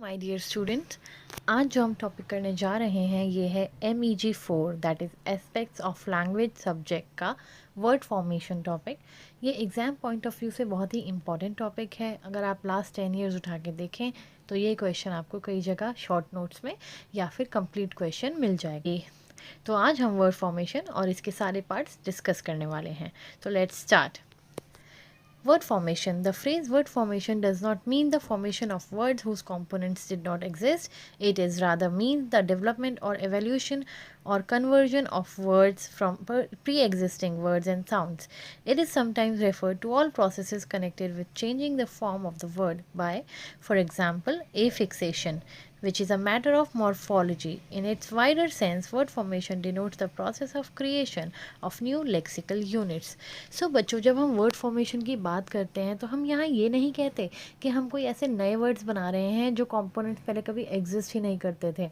My dear student, आज जो हम टॉपिक करने जा रहे हैं ये है MEG 4 that is aspects of language subject का वर्ड फॉर्मेशन टॉपिक। ये एग्ज़ाम पॉइंट ऑफ व्यू से बहुत ही इंपॉर्टेंट टॉपिक है। अगर आप लास्ट 10 ईयर्स उठा के देखें तो ये क्वेश्चन आपको कई जगह शॉर्ट नोट्स में या फिर कंप्लीट क्वेश्चन मिल जाएगी। तो आज हम वर्ड फॉर्मेशन और इसके सारे पार्ट्स डिस्कस करने वाले हैं। तो let's start. Word formation. The phrase word formation does not mean the formation of words whose components did not exist. It is rather means the development or evolution or conversion of words from pre-existing words and sounds. It is sometimes referred to all processes connected with changing the form of the word by, for example, affixation, which is a matter of morphology. In its wider sense, word formation denotes the process of creation of new lexical units. So बच्चों, जब हम word formation की बात करते हैं तो हम यहाँ ये नहीं कहते कि हम कोई ऐसे नए वर्ड्स बना रहे हैं जो कंपोनेंट्स पहले कभी एग्जिस्ट ही नहीं करते थे।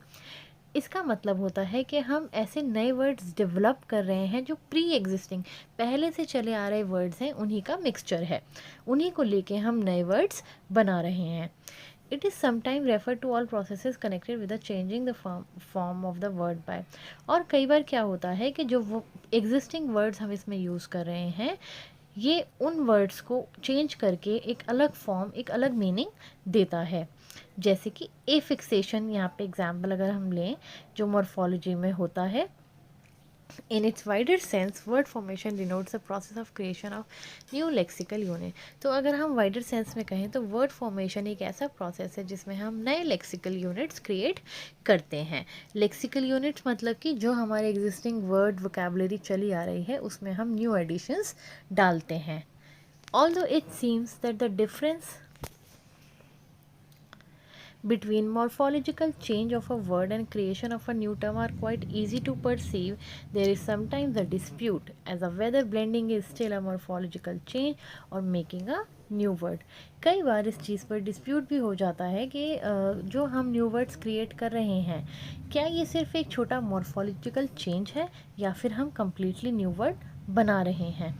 इसका मतलब होता है कि हम ऐसे नए वर्ड्स डेवलप कर रहे हैं जो प्री एग्जिस्टिंग पहले से चले आ रहे वर्ड्स हैं, उन्हीं का मिक्सचर है, उन्हीं को लेके हम नए वर्ड्स बना रहे हैं। It is sometimes referred to all processes connected with the changing the form of the word by। और कई बार क्या होता है कि जो वो एग्जिस्टिंग वर्ड्स हम इसमें यूज़ कर रहे हैं ये उन वर्ड्स को चेंज करके एक अलग फॉर्म, एक अलग मीनिंग देता है। जैसे कि एफिक्सेशन, यहाँ पे एग्जाम्पल अगर हम लें जो मॉर्फोलॉजी में होता है, In its wider sense, word formation denotes the process of creation of new lexical unit। तो अगर हम wider sense में कहें तो word formation एक ऐसा process है जिसमें हम नए lexical units create करते हैं। lexical units मतलब कि जो हमारे existing word vocabulary चली आ रही है उसमें हम new additions डालते हैं। Although it seems that the difference between morphological change of a word and creation of a new term are quite easy to perceive, there is sometimes a dispute as to whether blending is still a morphological change or making a new word. कई बार इस चीज़ पर dispute भी हो जाता है कि जो हम न्यू वर्ड्स क्रिएट कर रहे हैं क्या ये सिर्फ एक छोटा मॉर्फोलॉजिकल चेंज है या फिर हम कम्प्लीटली न्यू वर्ड बना रहे हैं।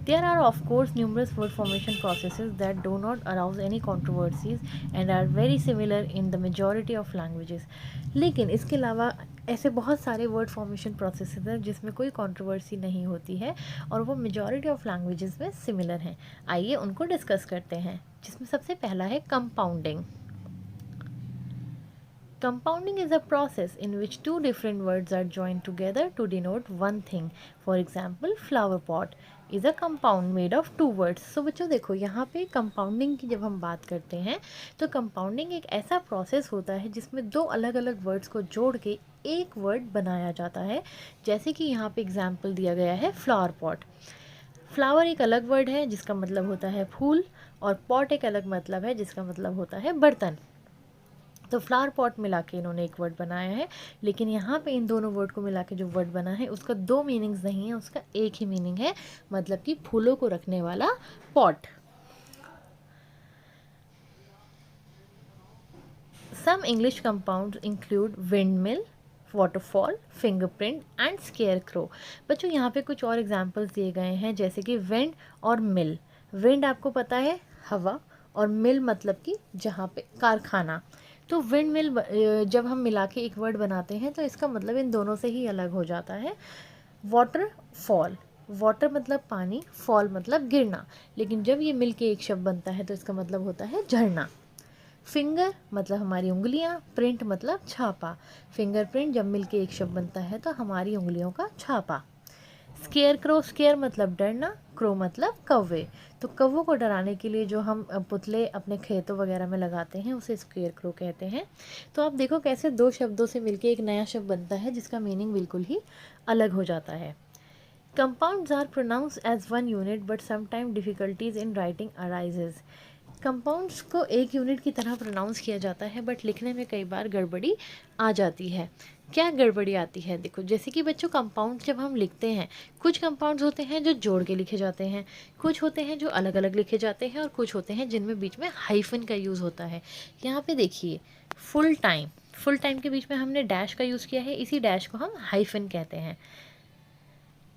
There are of course numerous word formation processes that do not arouse any controversies and are very similar in the majority of languages। लेकिन इसके अलावा ऐसे बहुत सारे वर्ड फॉर्मेशन प्रोसेसेस हैं जिसमें कोई कंट्रोवर्सी नहीं होती है और वो मेजॉरिटी ऑफ लैंग्वेजेस में सिमिलर हैं। आइए उनको डिस्कस करते हैं, जिसमें सबसे पहला है compounding. Compounding is a process in which two different words are joined together to denote one thing. For example, flower pot is a compound made of two words। So बच्चों देखो यहाँ पे कंपाउंडिंग की जब हम बात करते हैं तो कंपाउंडिंग एक ऐसा प्रोसेस होता है जिसमें दो अलग अलग वर्ड्स को जोड़ के एक वर्ड बनाया जाता है। जैसे कि यहाँ पे एग्जाम्पल दिया गया है फ्लावर पॉट। फ्लावर एक अलग वर्ड है जिसका मतलब होता है फूल और पॉट एक अलग मतलब है जिसका मतलब होता है बर्तन। तो फ्लावर पॉट मिला के इन्होंने एक वर्ड बनाया है, लेकिन यहाँ पे इन दोनों वर्ड को मिला के जो वर्ड बना है उसका दो मीनिंग्स नहीं है, उसका एक ही मीनिंग है, मतलब कि फूलों को रखने वाला pot. Some English compounds include windmill, waterfall, fingerprint and scarecrow. बच्चों यहाँ पे कुछ और एग्जांपल्स दिए गए हैं जैसे कि विंड और मिल। विंड आपको पता है हवा, और मिल मतलब कि जहाँ पे कारखाना। तो विंड मिल जब हम मिला के एक वर्ड बनाते हैं तो इसका मतलब इन दोनों से ही अलग हो जाता है। वाटर फॉल, वाटर मतलब पानी, फॉल मतलब गिरना, लेकिन जब ये मिल के एक शब्द बनता है तो इसका मतलब होता है झरना। फिंगर मतलब हमारी उंगलियां, प्रिंट मतलब छापा। फिंगरप्रिंट जब मिल के एक शब्द बनता है तो हमारी उंगलियों का छापा। स्केयर क्रो, स्केयर मतलब डरना, क्रो मतलब कौवे। तो कौवों को डराने के लिए जो हम पुतले अपने खेतों वगैरह में लगाते हैं उसे स्केयर क्रो कहते हैं। तो आप देखो कैसे दो शब्दों से मिलके एक नया शब्द बनता है जिसका मीनिंग बिल्कुल ही अलग हो जाता है। Compounds are pronounced as one unit but sometime difficulties in writing arises. Compounds को एक यूनिट की तरह प्रोनाउंस किया जाता है बट लिखने में कई बार गड़बड़ी आ जाती है। क्या गड़बड़ी आती है? देखो जैसे कि बच्चों कंपाउंड जब हम लिखते हैं, कुछ कंपाउंड्स होते हैं जो जोड़ के लिखे जाते हैं, कुछ होते हैं जो अलग अलग लिखे जाते हैं और कुछ होते हैं जिनमें बीच में हाइफन का यूज़ होता है। यहाँ पे देखिए फुल टाइम, फुल टाइम के बीच में हमने डैश का यूज़ किया है, इसी डैश को हम हाइफन कहते हैं।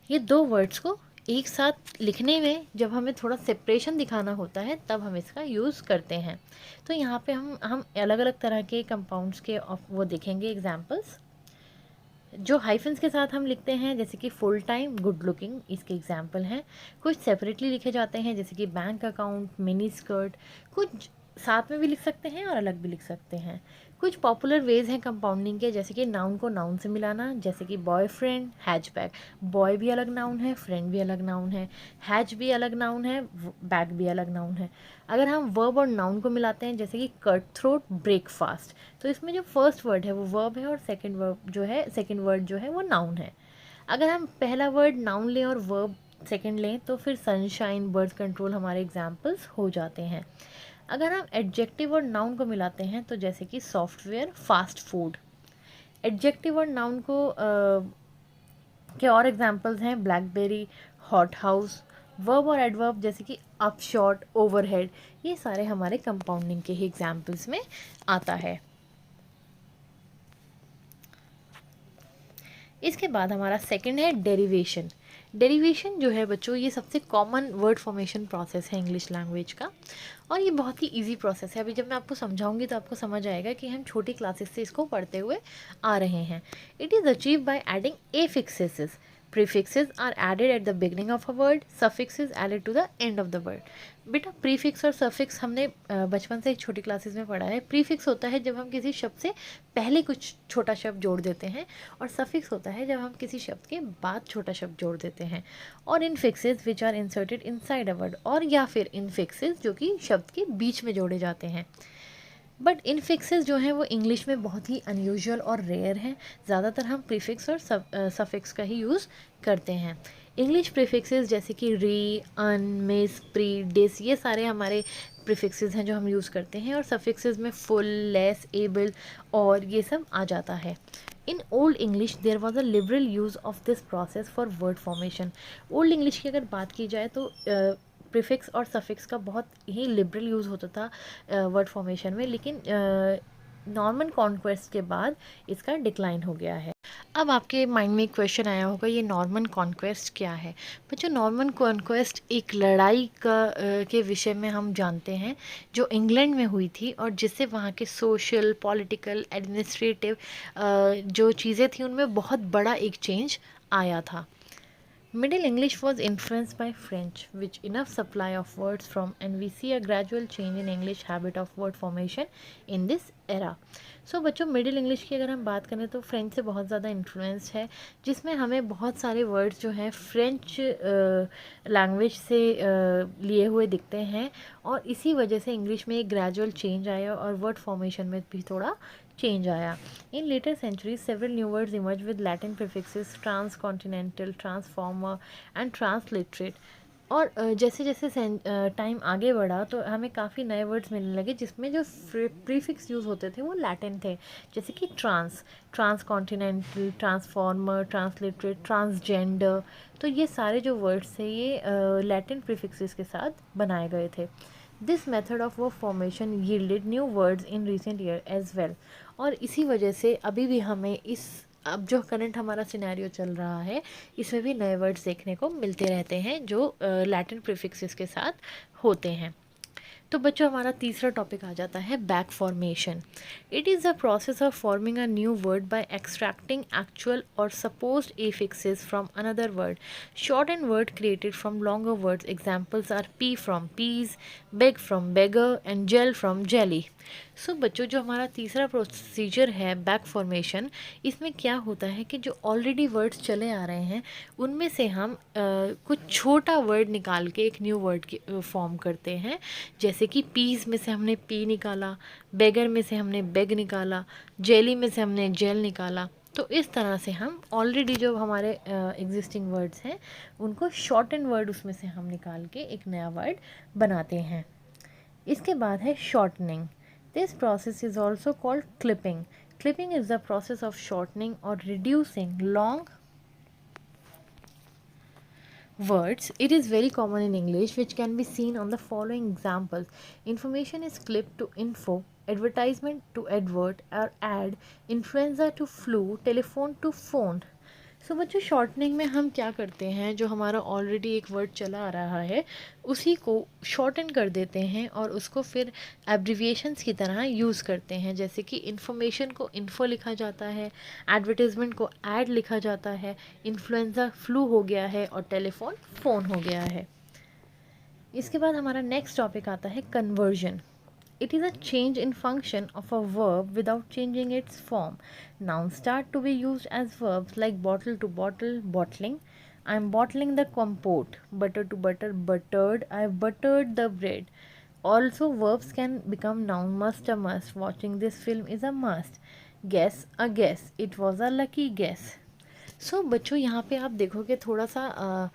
ये दो वर्ड्स को एक साथ लिखने में जब हमें थोड़ा सेपरेशन दिखाना होता है तब हम इसका यूज़ करते हैं। तो यहाँ पे हम अलग अलग तरह के कंपाउंड्स के वो देखेंगे एग्जांपल्स। जो हाइफन्स के साथ हम लिखते हैं जैसे कि फुल टाइम, गुड लुकिंग, इसके एग्जांपल हैं। कुछ सेपरेटली लिखे जाते हैं जैसे कि बैंक अकाउंट, मिनी स्कर्ट। कुछ साथ में भी लिख सकते हैं और अलग भी लिख सकते हैं। कुछ पॉपुलर वेज हैं कंपाउंडिंग के, जैसे कि नाउन को नाउन से मिलाना, जैसे कि बॉयफ्रेंड, हैचबैग। बॉय भी अलग नाउन है, फ्रेंड भी अलग नाउन है, हैच भी अलग नाउन है, बैग भी अलग नाउन है। अगर हम वर्ब और नाउन को मिलाते हैं जैसे कि कट थ्रोट, ब्रेकफास्ट, तो इसमें जो फर्स्ट वर्ड है वो वर्ब है और सेकंड वर्ड जो है वो नाउन है। अगर हम पहला वर्ड नाउन लें और वर्ब सेकंड लें तो फिर सनशाइन, बर्थ कंट्रोल हमारे एग्जाम्पल्स हो जाते हैं। अगर हम एडजेक्टिव और नाउन को मिलाते हैं तो जैसे कि सॉफ्टवेयर, फास्ट फूड। एडजेक्टिव और नाउन को के और एग्जांपल्स हैं ब्लैकबेरी, हॉट हाउस। वर्ब और एडवर्ब जैसे कि अप शॉर्ट, ओवरहेड, ये सारे हमारे कंपाउंडिंग के ही एग्जांपल्स में आता है। इसके बाद हमारा सेकंड है डेरिवेशन। डेरिवेशन जो है बच्चों, ये सबसे कॉमन वर्ड फॉर्मेशन प्रोसेस है इंग्लिश लैंग्वेज का, और ये बहुत ही इजी प्रोसेस है। अभी जब मैं आपको समझाऊंगी तो आपको समझ आएगा कि हम छोटी क्लासेस से इसको पढ़ते हुए आ रहे हैं। It is achieve by adding एफिक्सेस। Prefixes are added at the beginning of a word, suffixes added to the end of the word. बेटा प्रीफिक्स और सफिक्स हमने बचपन से एक छोटी क्लासेस में पढ़ा है। प्रीफिक्स होता है जब हम किसी शब्द से पहले कुछ छोटा शब्द जोड़ देते हैं, और सफिक्स होता है जब हम किसी शब्द के बाद छोटा शब्द जोड़ देते हैं। और infixes which are inserted inside a word, और या फिर इनफिक्सेस जो कि शब्द के बीच में जोड़े जाते हैं। बट इनफिक्सेस जो हैं वो इंग्लिश में बहुत ही अनयूजुअल और रेयर हैं। ज़्यादातर हम प्रीफिक्स और सफिक्स का ही यूज़ करते हैं। इंग्लिश प्रीफिक्सेस जैसे कि री, अन, मिस, प्री, डिस, ये सारे हमारे प्रीफिक्सेस हैं जो हम यूज़ करते हैं। और सफिक्सेस में फुल, लेस, एबल और ये सब आ जाता है। In old English there was a liberal use of this process for word formation. Old English की अगर बात की जाए तो प्रीफिक्स और सफिक्स का बहुत ही लिबरल यूज़ होता था वर्ड फॉर्मेशन में, लेकिन नॉर्मन कॉन्क्वेस्ट के बाद इसका डिक्लाइन हो गया है। अब आपके माइंड में एक क्वेश्चन आया होगा, ये नॉर्मन कॉन्क्वेस्ट क्या है? बच्चों, नॉर्मन कॉन्क्वेस्ट एक लड़ाई के विषय में हम जानते हैं जो इंग्लैंड में हुई थी, और जिससे वहाँ के सोशल, पॉलिटिकल, एडमिनिस्ट्रेटिव जो चीज़ें थी उनमें बहुत बड़ा एक चेंज आया था। Middle English was influenced by French, which enough supply of words from, and we see a gradual change in English habit of word formation in this era. So बच्चों, मिडिल इंग्लिश की अगर हम बात करें तो French से बहुत ज़्यादा इन्फ्लुएंस है, जिसमें हमें बहुत सारे वर्ड्स जो हैं फ्रेंच लैंग्वेज से लिए हुए दिखते हैं, और इसी वजह से इंग्लिश में एक ग्रेजुअल चेंज आया और वर्ड फॉर्मेशन में भी थोड़ा चेंज आया। In later centuries several new words emerge with Latin prefixes transcontinental, transformer and transliterate. और जैसे जैसे टाइम आगे बढ़ा तो हमें काफ़ी नए वर्ड्स मिलने लगे जिसमें जो प्रीफिक्स यूज़ होते थे वो लैटिन थे, जैसे कि ट्रांसकॉन्टिनेंटल, ट्रांसफॉर्मर, ट्रांसलिटरेट, ट्रांसजेंडर। तो ये सारे जो वर्ड्स थे ये लैटिन प्रीफिक्सेस के साथ बनाए गए थे। This method of word formation yielded new words in recent year as well. और इसी वजह से अभी भी हमें अब जो करंट हमारा सिनेरियो चल रहा है इसमें भी नए वर्ड्स देखने को मिलते रहते हैं जो लैटिन प्रीफिक्सेस के साथ होते हैं। तो बच्चों, हमारा तीसरा टॉपिक आ जाता है back formation. It is the process of forming a new word by extracting actual और supposed affixes from another word. Shortened word created from longer words. Examples are pea from peas, beg from beggar and gel from jelly. So बच्चों, जो हमारा तीसरा procedure है back formation, इसमें क्या होता है कि जो ऑलरेडी वर्ड्स चले आ रहे हैं उनमें से हम कुछ छोटा वर्ड निकाल के एक न्यू वर्ड की फॉर्म करते हैं। जैसे कि पीस में से हमने पी निकाला, बेगर में से हमने बेग निकाला, जेली में से हमने जेल निकाला। तो इस तरह से हम ऑलरेडी जो हमारे एग्जिस्टिंग वर्ड्स हैं उनको शॉर्ट एंड वर्ड उसमें से हम निकाल के एक नया वर्ड बनाते हैं। इसके बाद है shortening. This process is also called clipping. Clipping is the process of shortening और reducing long words. It is very common in English, which can be seen on the following examples. Information is clipped to info, advertisement to advert or ad, influenza to flu, telephone to phone. सो बच्चों shortening में हम क्या करते हैं, जो हमारा already एक word चला आ रहा है उसी को शॉर्टन कर देते हैं और उसको फिर एब्रिविएशंस की तरह यूज़ करते हैं। जैसे कि इन्फॉर्मेशन को इन्फो लिखा जाता है, एडवर्टीज़मेंट को एड लिखा जाता है, इन्फ्लुएंज़ा फ्लू हो गया है और टेलीफोन फ़ोन हो गया है। इसके बाद हमारा नेक्स्ट टॉपिक आता है conversion. It is a change in function of a verb without changing its form. Nouns start to be used as verbs like bottle to bottle, bottling. I am bottling the compote. Butter to butter, buttered. I have buttered the bread. Also, verbs can become noun. Must a must. Watching this film is a must. Guess a guess. It was a lucky guess. बच्चों यहाँ पे आप देखोगे थोड़ा सा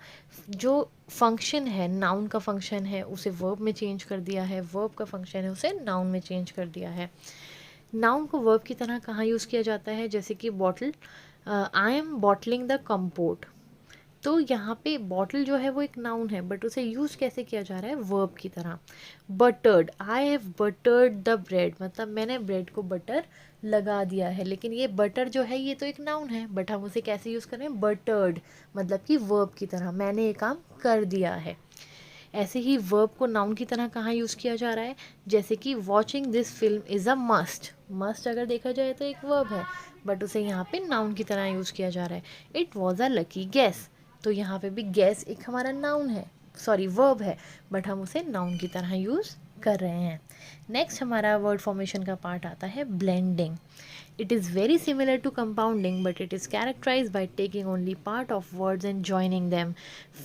जो function है, noun का फंक्शन है उसे वर्ब में चेंज कर दिया है, वर्ब का फंक्शन है उसे नाउन में चेंज कर दिया है। नाउन को वर्ब की तरह कहाँ यूज़ किया जाता है, जैसे कि bottle, I am bottling the compote. तो यहाँ पे बॉटल जो है वो एक नाउन है, बट उसे यूज़ कैसे किया जा रहा है, वर्ब की तरह। बटर्ड, आई हैव बटर्ड द ब्रेड, मतलब मैंने ब्रेड को बटर लगा दिया है। लेकिन ये बटर जो है ये तो एक नाउन है, बट हम उसे कैसे यूज़ कर रहे हैं, बटर्ड, मतलब कि वर्ब की तरह, मैंने ये काम कर दिया है। ऐसे ही वर्ब को नाउन की तरह कहाँ यूज़ किया जा रहा है, जैसे कि watching this film is a must. Must अगर देखा जाए तो एक वर्ब है, बट उसे यहाँ पे नाउन की तरह यूज़ किया जा रहा है। It was a lucky gas, तो यहाँ पे भी गैस एक हमारा नाउन है, सॉरी वर्ब है, बट हम उसे नाउन की तरह यूज़ कर रहे हैं। नेक्स्ट हमारा वर्ड फॉर्मेशन का पार्ट आता है blending. It is very similar to compounding, but it is characterized by taking only part of words and joining them.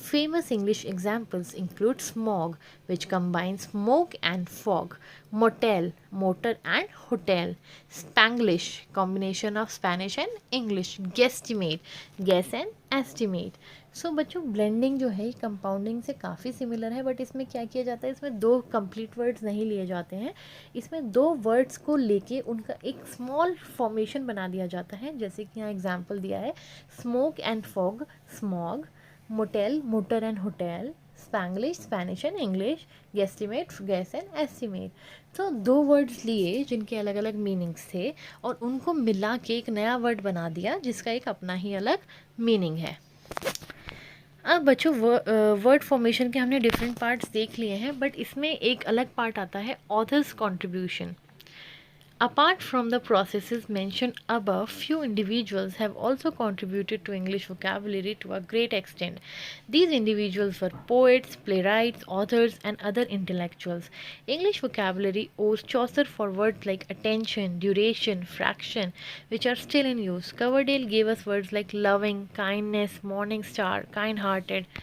Famous English examples include smog, which combines smoke and fog, motel, motor and hotel, Spanglish, combination of Spanish and English, guesstimate, guess and estimate. बच्चों blending जो है compounding से काफ़ी similar है, but इसमें क्या किया जाता है, इसमें दो कंप्लीट वर्ड्स नहीं लिए जाते हैं, इसमें दो वर्ड्स को लेके उनका एक स्मॉल फॉर्मेशन बना दिया जाता है। जैसे कि यहाँ एग्जांपल दिया है, smoke and fog, smog, motel, motor and hotel, Spanglish, Spanish and English, guesstimate, guess and estimate. तो दो वर्ड्स लिए जिनके अलग अलग मीनिंग्स थे और उनको मिला के एक नया वर्ड बना दिया जिसका एक अपना ही अलग मीनिंग है। अब बच्चों वर्ड फॉर्मेशन के हमने डिफरेंट पार्ट्स देख लिए हैं, बट इसमें एक अलग पार्ट आता है authors contribution. Apart from the processes mentioned above, few individuals have also contributed to English vocabulary to a great extent. These individuals were poets, playwrights, authors, and other intellectuals. English vocabulary owes Chaucer for words like attention, duration, fraction, which are still in use. Coverdale gave us words like loving, kindness, morning star, kind-hearted.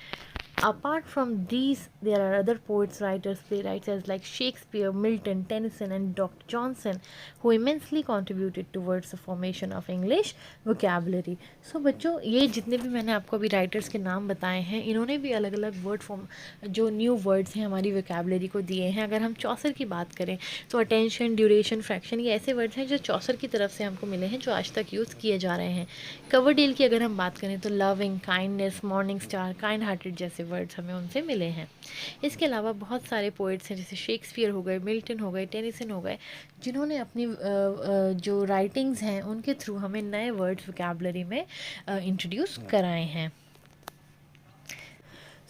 Apart from these, there are other poets, writers, playwrights as like Shakespeare, Milton, Tennyson and Dr. Johnson who immensely contributed towards the formation of English vocabulary. बच्चों ये जितने भी मैंने आपको अभी writers के नाम बताए हैं, इन्होंने भी अलग अलग वर्ड फॉर्म जो न्यू वर्ड्स हैं हमारी वोकेबलरी को दिए हैं। अगर हम चौसर की बात करें तो अटेंशन, ड्यूरेशन, फ्रैक्शन, ये ऐसे वर्ड्स हैं जो चौसर की तरफ से हमको मिले हैं, जो आज तक यूज़ किए जा रहे हैं। कवरडेल की अगर हम बात करें तो loving, kindness, morning star, kind hearted जैसे वर्ड्स हमें उनसे मिले हैं। इसके अलावा बहुत सारे पोइट्स हैं, जैसे शेक्सपियर हो गए, मिल्टन हो गए, टेनिसन हो गए, जिन्होंने अपनी जो राइटिंग्स हैं उनके थ्रू हमें नए वर्ड्स वोकेबलरी में इंट्रोड्यूस कराए हैं।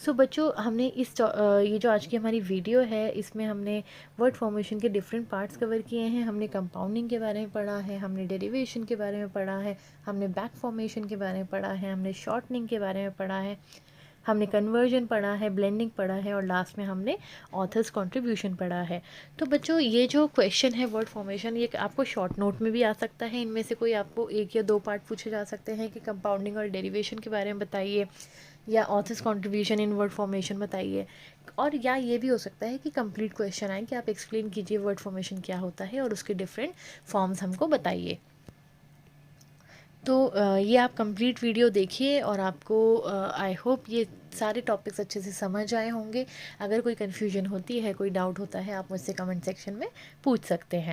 बच्चों हमने ये जो आज की हमारी वीडियो है इसमें हमने वर्ड फॉर्मेशन के डिफरेंट पार्ट्स कवर किए हैं। हमने कंपाउंडिंग के बारे में पढ़ा है, हमने डेरिवेशन के बारे में पढ़ा है, हमने बैक फॉर्मेशन के बारे में पढ़ा है, हमने शॉर्टनिंग के बारे में पढ़ा है, हमने कन्वर्जन पढ़ा है, ब्लेंडिंग पढ़ा है और लास्ट में हमने ऑथर्स कंट्रीब्यूशन पढ़ा है। तो बच्चों ये जो क्वेश्चन है वर्ड फॉर्मेशन, ये आपको शॉर्ट नोट में भी आ सकता है। इनमें से कोई आपको एक या दो पार्ट पूछे जा सकते हैं कि कंपाउंडिंग और डेरिवेशन के बारे में बताइए या authors contribution in word formation बताइए, और या ये भी हो सकता है कि कंप्लीट क्वेश्चन आए कि आप एक्सप्लेन कीजिए वर्ड फॉर्मेशन क्या होता है और उसके डिफरेंट फॉर्म्स हमको बताइए। तो ये आप कंप्लीट वीडियो देखिए और आपको आई होप ये सारे टॉपिक्स अच्छे से समझ आए होंगे। अगर कोई कन्फ्यूजन होती है, कोई डाउट होता है, आप मुझसे कमेंट सेक्शन में पूछ सकते हैं।